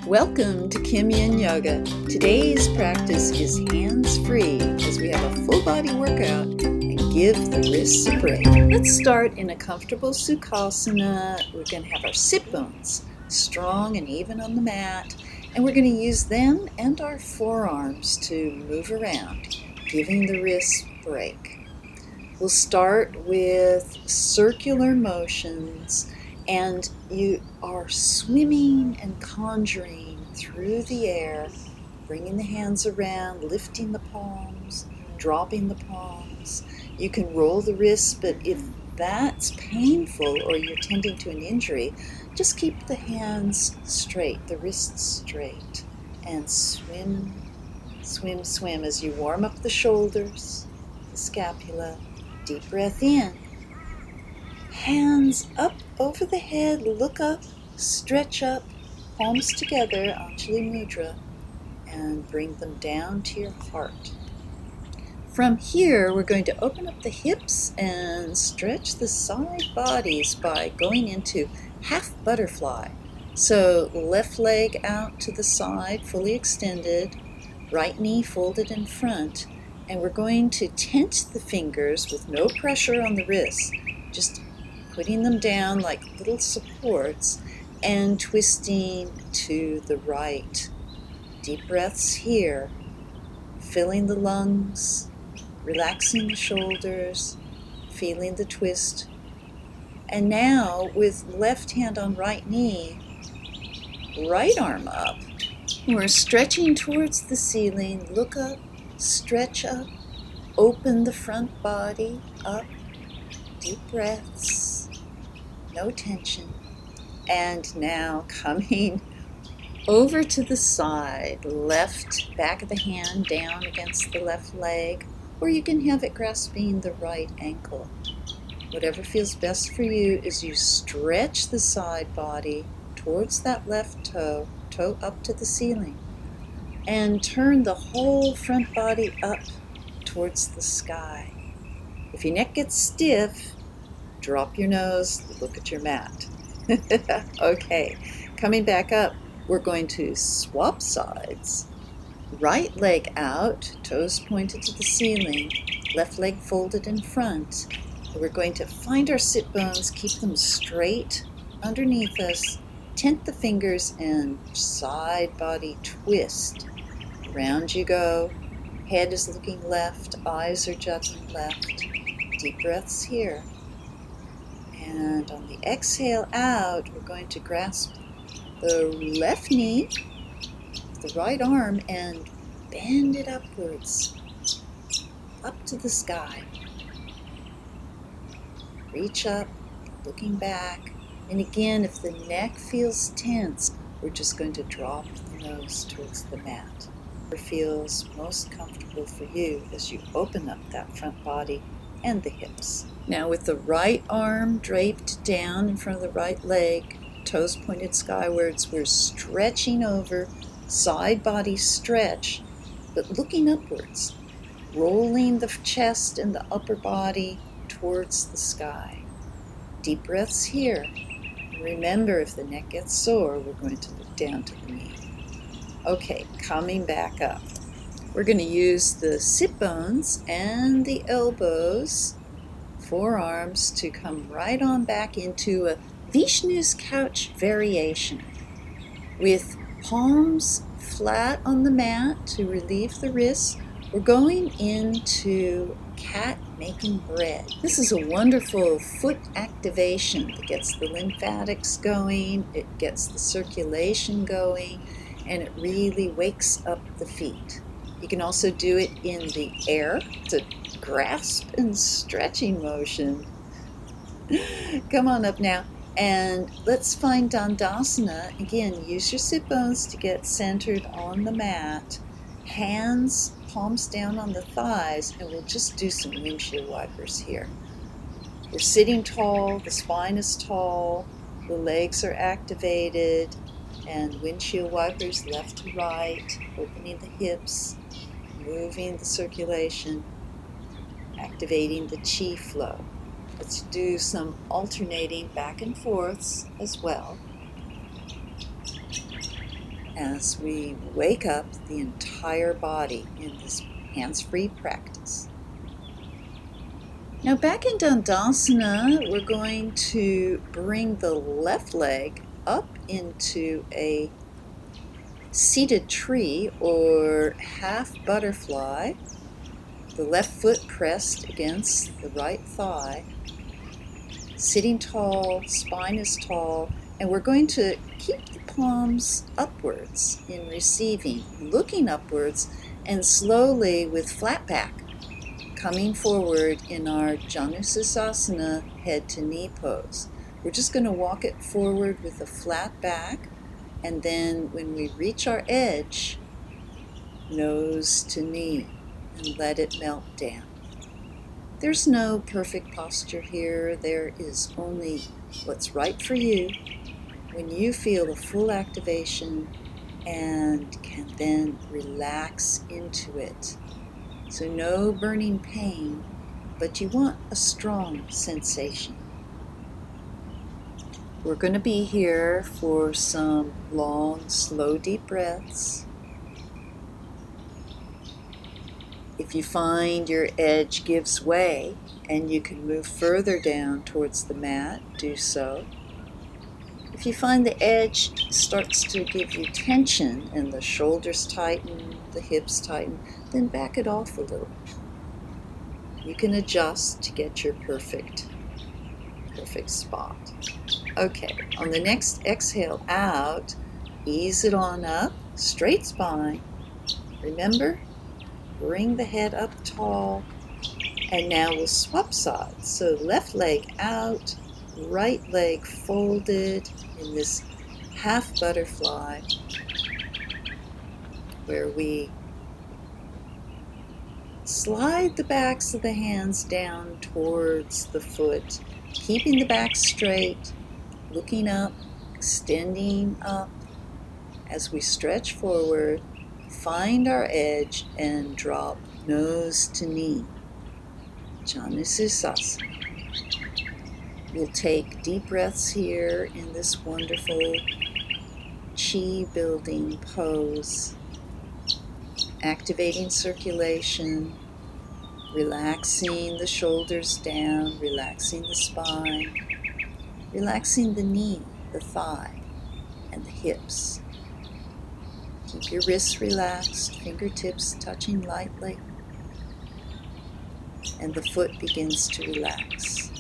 Welcome to Yin Yoga. Today's practice is hands-free as we have a full body workout and give the wrists a break. Let's start in a comfortable sukhasana. We're going to have our sit bones strong and even on the mat, and we're going to use them and our forearms to move around, giving the wrists a break. We'll start with circular motions, and you are swimming and conjuring through the air, bringing the hands around, lifting the palms, dropping the palms. You can roll the wrists, but if that's painful or you're tending to an injury, just keep the hands straight, the wrists straight, and swim, swim, swim as you warm up the shoulders, the scapula. Deep breath in. Hands up over the head, look up, stretch up, palms together, Anjali Mudra, and bring them down to your heart. From here, we're going to open up the hips and stretch the side bodies by going into half butterfly. So left leg out to the side, fully extended, right knee folded in front, and we're going to tense the fingers with no pressure on the wrists, just putting them down like little supports and twisting to the right. Deep breaths here, filling the lungs, relaxing the shoulders, feeling the twist. And now with left hand on right knee, right arm up, we're stretching towards the ceiling. Look up, stretch up, open the front body up, deep breaths, no tension. And now coming over to the side, left back of the hand down against the left leg, or you can have it grasping the right ankle. Whatever feels best for you as you stretch the side body towards that left toe, toe up to the ceiling, and turn the whole front body up towards the sky. If your neck gets stiff, drop your nose, look at your mat. Okay, coming back up, we're going to swap sides. Right leg out, toes pointed to the ceiling, left leg folded in front. We're going to find our sit bones, keep them straight underneath us, tent the fingers, and side body twist. Round you go, head is looking left, eyes are juggling left. Deep breaths here. And on the exhale out, we're going to grasp the left knee, the right arm, and bend it upwards, up to the sky. Reach up, looking back. And again, if the neck feels tense, we're just going to drop the nose towards the mat. It feels most comfortable for you as you open up that front body and the hips. Now with the right arm draped down in front of the right leg, toes pointed skywards, we're stretching over, side body stretch, but looking upwards, rolling the chest and the upper body towards the sky. Deep breaths here. Remember, if the neck gets sore, we're going to look down to the knee. Okay, coming back up. We're going to use the sit bones and the elbows, forearms, to come right on back into a Vishnu's couch variation with palms flat on the mat to relieve the wrists. We're going into cat making bread. This is a wonderful foot activation that gets the lymphatics going, it gets the circulation going, and it really wakes up the feet. You can also do it in the air. It's a grasp and stretching motion. Come on up now. And let's find Dandasana. Again, use your sit bones to get centered on the mat. Hands, palms down on the thighs, and we'll just do some windshield wipers here. We're sitting tall, the spine is tall, the legs are activated, and windshield wipers left to right, opening the hips, moving the circulation, activating the chi flow. Let's do some alternating back and forths as well. as we wake up the entire body in this hands-free practice. Now back in Dandasana, we're going to bring the left leg up into a seated tree or half butterfly, the left foot pressed against the right thigh, sitting tall, spine is tall, and we're going to keep the palms upwards in receiving, looking upwards, and slowly with flat back, coming forward in our janusursasana head to knee pose. We're just going to walk it forward with a flat back, and then when we reach our edge, nose to knee, and let it melt down. There's no perfect posture here. There is only what's right for you when you feel the full activation and can then relax into it. So no burning pain, but you want a strong sensation. We're going to be here for some long, slow, deep breaths. If you find your edge gives way and you can move further down towards the mat, do so. If you find the edge starts to give you tension and the shoulders tighten, the hips tighten, then back it off a little. You can adjust to get your perfect spot. Okay, on the next exhale out, ease it on up, straight spine. Remember, bring the head up tall, and now we'll swap sides. So left leg out, right leg folded in this half butterfly, where we slide the backs of the hands down towards the foot, keeping the back straight, looking up, extending up as we stretch forward, find our edge and drop nose to knee. Janusursasana. We'll take deep breaths here in this wonderful chi building pose, activating circulation, relaxing the shoulders down, relaxing the spine, relaxing the knee, the thigh, and the hips. Keep your wrists relaxed, fingertips touching lightly, and the foot begins to relax.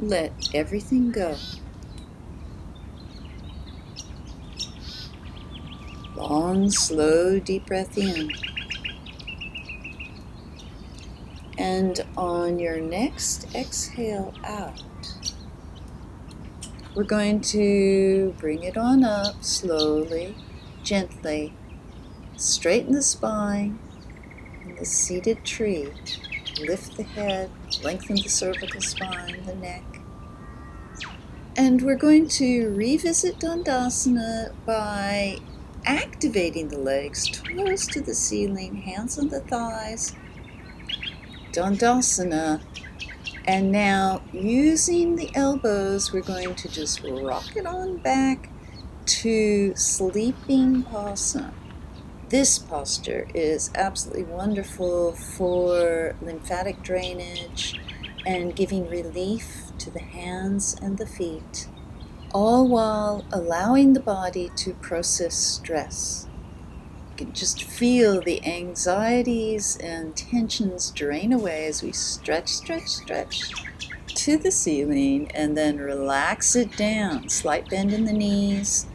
Let everything go. Long, slow, deep breath in. And on your next exhale out, we're going to bring it on up slowly, gently. Straighten the spine in the seated tree. Lift the head, lengthen the cervical spine, the neck. And we're going to revisit Dandasana by activating the legs, toes to the ceiling, hands on the thighs. Dandasana. And now, using the elbows, we're going to just rock it on back to sleeping possum. This posture is absolutely wonderful for lymphatic drainage and giving relief to the hands and the feet, all while allowing the body to process stress. You can just feel the anxieties and tensions drain away as we stretch to the ceiling and then relax it down. Slight bend in the knees,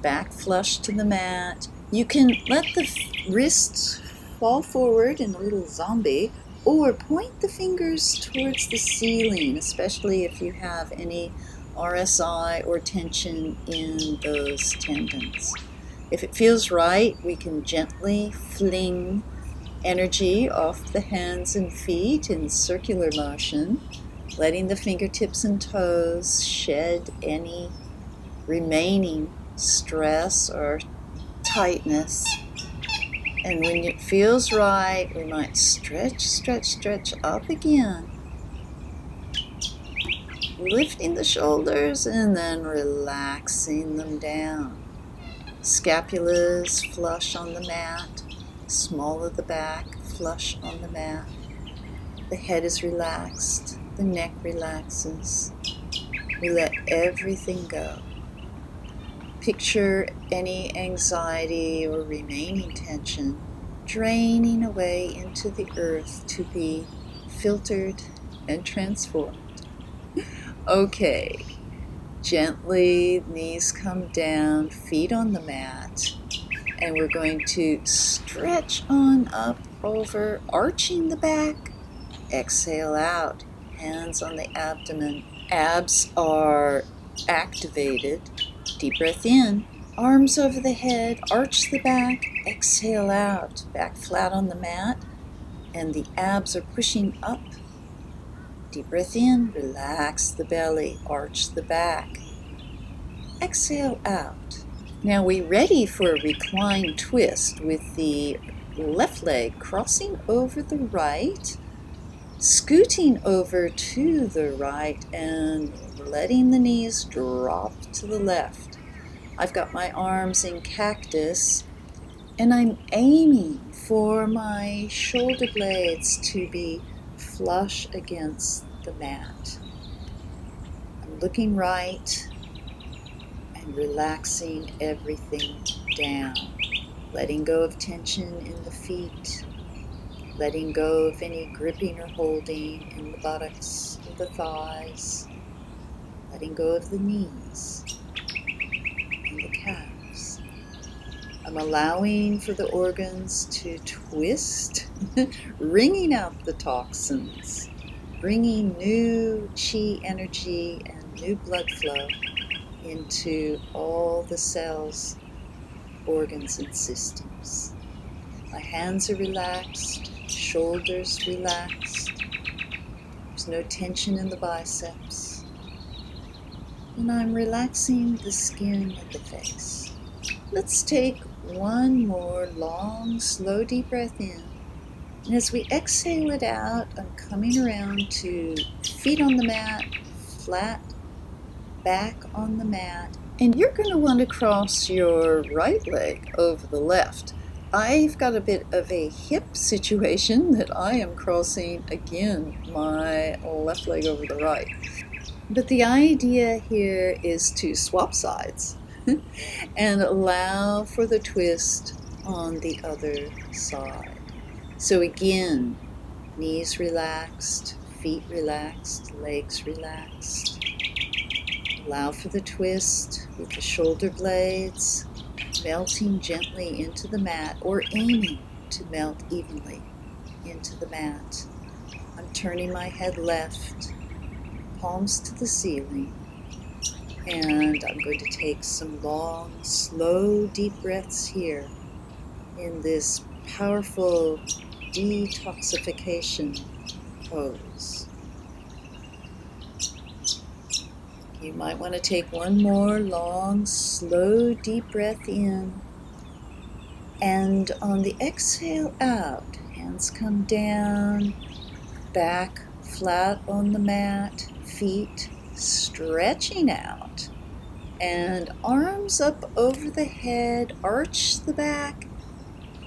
back flush to the mat. You can let the wrists fall forward in a little zombie or point the fingers towards the ceiling, especially if you have any RSI or tension in those tendons. If it feels right, we can gently fling energy off the hands and feet in circular motion, letting the fingertips and toes shed any remaining stress or tightness. And when it feels right, we might stretch up again. lifting the shoulders and then relaxing them down. Scapulas flush on the mat, small of the back flush on the mat. The head is relaxed, the neck relaxes. We let everything go. Picture any anxiety or remaining tension draining away into the earth to be filtered and transformed. Okay, gently, knees come down, feet on the mat, and we're going to stretch on up over, arching the back. Exhale out, hands on the abdomen. Abs are activated. Deep breath in, arms over the head, arch the back, exhale out, back flat on the mat, and the abs are pushing up. Deep breath in, relax the belly, arch the back. Exhale out. Now we're ready for a reclined twist with the left leg crossing over the right, scooting over to the right and letting the knees drop to the left. I've got my arms in cactus and I'm aiming for my shoulder blades to be flush against the mat. I'm looking right and relaxing everything down, letting go of tension in the feet, letting go of any gripping or holding in the buttocks or the thighs, letting go of the knees and the calves. I'm allowing for the organs to twist, wringing out the toxins, bringing new chi energy and new blood flow into all the cells, organs, and systems. My hands are relaxed, shoulders relaxed. There's no tension in the biceps. And I'm relaxing the skin of the face. Let's take one more long, slow, deep breath in. And as we exhale it out, I'm coming around to feet on the mat, flat, back on the mat. And you're going to want to cross your right leg over the left. I've got a bit of a hip situation that I am crossing, again, my left leg over the right. But the idea here is to swap sides and allow for the twist on the other side. So again, knees relaxed, feet relaxed, legs relaxed. Allow for the twist with the shoulder blades melting gently into the mat or aiming to melt evenly into the mat. I'm turning my head left, palms to the ceiling, and I'm going to take some long, slow, deep breaths here in this powerful detoxification pose. You might want to take one more long, slow, deep breath in. And on the exhale out, hands come down, back flat on the mat, feet stretching out. And arms up over the head, arch the back,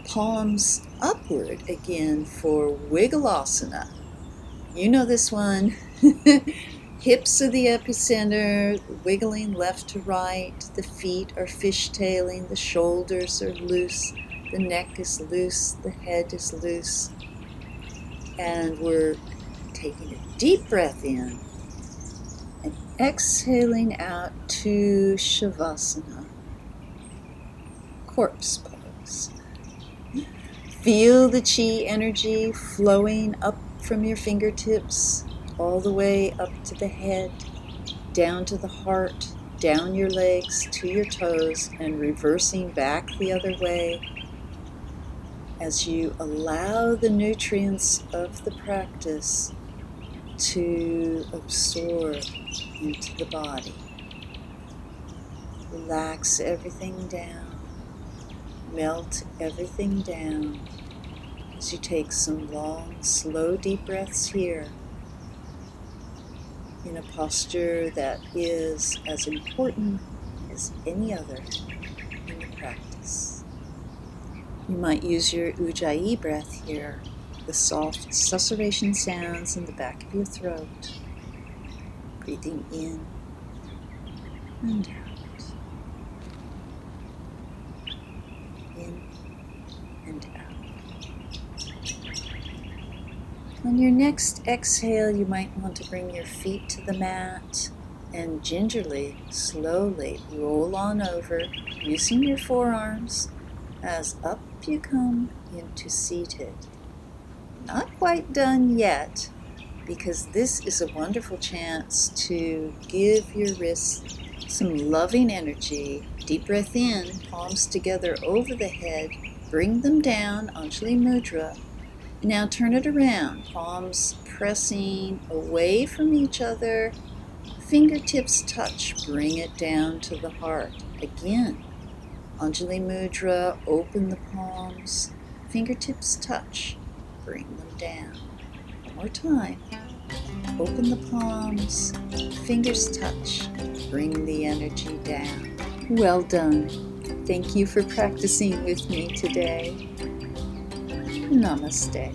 palms upward again for wiggle asana. You know this one. Hips are the epicenter, wiggling left to right. The feet are fishtailing, the shoulders are loose, the neck is loose, the head is loose. And we're taking a deep breath in and exhaling out to Shavasana, corpse pose. Feel the chi energy flowing up from your fingertips all the way up to the head, down to the heart, down your legs to your toes, and reversing back the other way as you allow the nutrients of the practice to absorb into the body. Relax everything down, melt everything down as you take some long, slow, deep breaths here. in a posture that is as important as any other in the practice. You might use your ujjayi breath here, the soft susurration sounds in the back of your throat, breathing in and out, in and out. On your next exhale, you might want to bring your feet to the mat and gingerly, slowly roll on over using your forearms as up you come into seated. Not quite done yet, because this is a wonderful chance to give your wrists some loving energy. Deep breath in, palms together over the head, bring them down, Anjali Mudra. Now turn it around, palms pressing away from each other, fingertips touch, bring it down to the heart. Again, Anjali Mudra, open the palms, fingertips touch, bring them down. One more time, open the palms, fingers touch, bring the energy down. Well done. Thank you for practicing with me today. Namaste.